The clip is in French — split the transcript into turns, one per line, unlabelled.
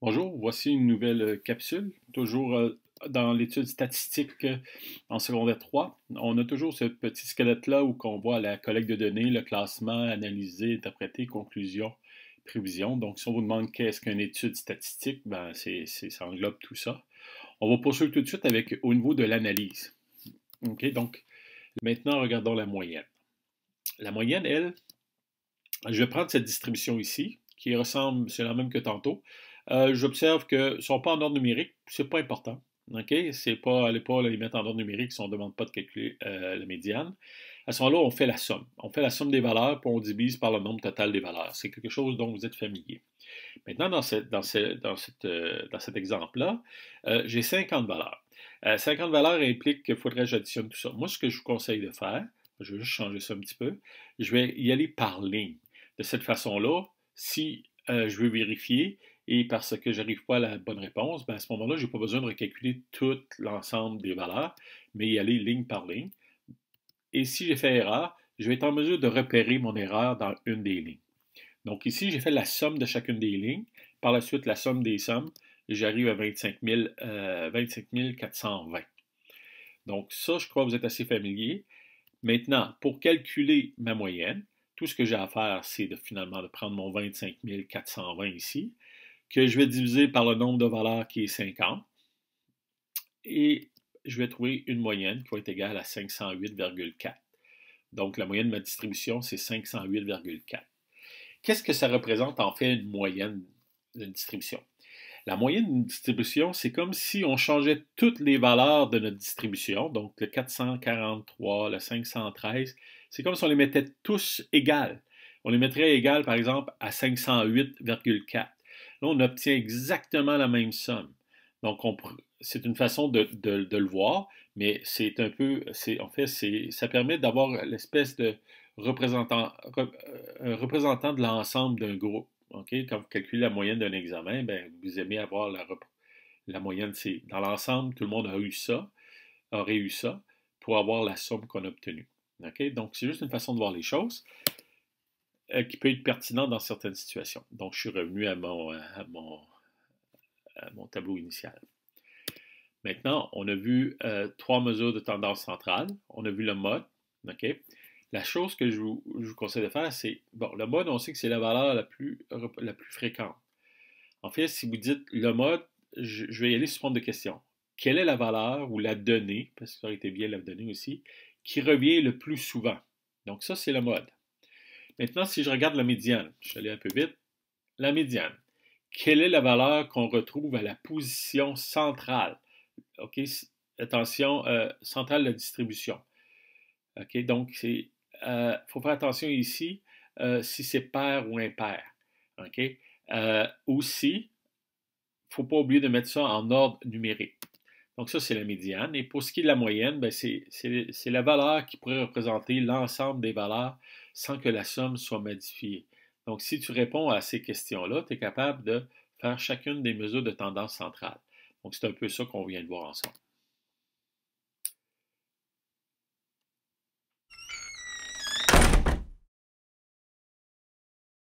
Bonjour, voici une nouvelle capsule, toujours dans l'étude statistique en secondaire 3. On a toujours ce petit squelette-là où on voit la collecte de données, le classement, analyser, interpréter, conclusion, prévision. Donc, si on vous demande qu'est-ce qu'une étude statistique, ben, ça englobe tout ça. On va poursuivre tout de suite avec au niveau de l'analyse. OK, donc maintenant, regardons la moyenne. La moyenne, elle, je vais prendre cette distribution ici, qui ressemble, c'est la même que tantôt. J'observe que ne sont pas en ordre numérique, c'est pas important. OK? C'est pas, allez pas les mettre en ordre numérique si on ne demande pas de calculer la médiane. À ce moment-là, on fait la somme. On fait la somme des valeurs, puis on divise par le nombre total des valeurs. C'est quelque chose dont vous êtes familier. Maintenant, dans cet exemple-là, j'ai 50 valeurs. 50 valeurs implique qu'il faudrait que j'additionne tout ça. Moi, ce que je vous conseille de faire, je vais juste changer ça un petit peu, je vais y aller par ligne. De cette façon-là, si je veux vérifier et parce que je n'arrive pas à la bonne réponse, ben à ce moment-là, je n'ai pas besoin de recalculer tout l'ensemble des valeurs, mais y aller ligne par ligne. Et si j'ai fait erreur, je vais être en mesure de repérer mon erreur dans une des lignes. Donc ici, j'ai fait la somme de chacune des lignes. Par la suite, la somme des sommes, j'arrive à 25 420. Donc ça, je crois que vous êtes assez familier. Maintenant, pour calculer ma moyenne, tout ce que j'ai à faire, c'est finalement de prendre mon 25 420 ici, que je vais diviser par le nombre de valeurs qui est 50, et je vais trouver une moyenne qui va être égale à 508,4. Donc la moyenne de ma distribution, c'est 508,4. Qu'est-ce que ça représente en fait une moyenne d'une distribution? La moyenne d'une distribution, c'est comme si on changeait toutes les valeurs de notre distribution, donc le 443, le 513, c'est comme si on les mettait tous égales. On les mettrait égales, par exemple, à 508,4. Là, on obtient exactement la même somme. Donc, c'est une façon de le voir, mais c'est un peu, en fait, ça permet d'avoir l'espèce de un représentant de l'ensemble d'un groupe. Okay? Quand vous calculez la moyenne d'un examen, ben, vous aimez avoir la moyenne. C'est dans l'ensemble, tout le monde aurait eu ça pour avoir la somme qu'on a obtenue. Okay? Donc, c'est juste une façon de voir les choses qui peut être pertinente dans certaines situations. Donc, je suis revenu à mon tableau initial. Maintenant, on a vu trois mesures de tendance centrale. On a vu le mode. Okay? La chose que je vous conseille de faire, c'est, bon, le mode, on sait que c'est la valeur la plus fréquente. En fait, si vous dites le mode, je vais y aller sous forme de question. Quelle est la valeur ou la donnée, parce que ça aurait été bien la donnée aussi, qui revient le plus souvent? Donc ça, c'est le mode. Maintenant, si je regarde la médiane, je vais aller un peu vite, la médiane. Quelle est la valeur qu'on retrouve à la position centrale? OK, attention, centrale de la distribution. OK, donc il faut faire attention ici si c'est pair ou impair. OK? Aussi, il ne faut pas oublier de mettre ça en ordre numérique. Donc ça, c'est la médiane. Et pour ce qui est de la moyenne, ben, c'est la valeur qui pourrait représenter l'ensemble des valeurs sans que la somme soit modifiée. Donc si tu réponds à ces questions-là, tu es capable de faire chacune des mesures de tendance centrale. Donc c'est un peu ça qu'on vient de voir ensemble.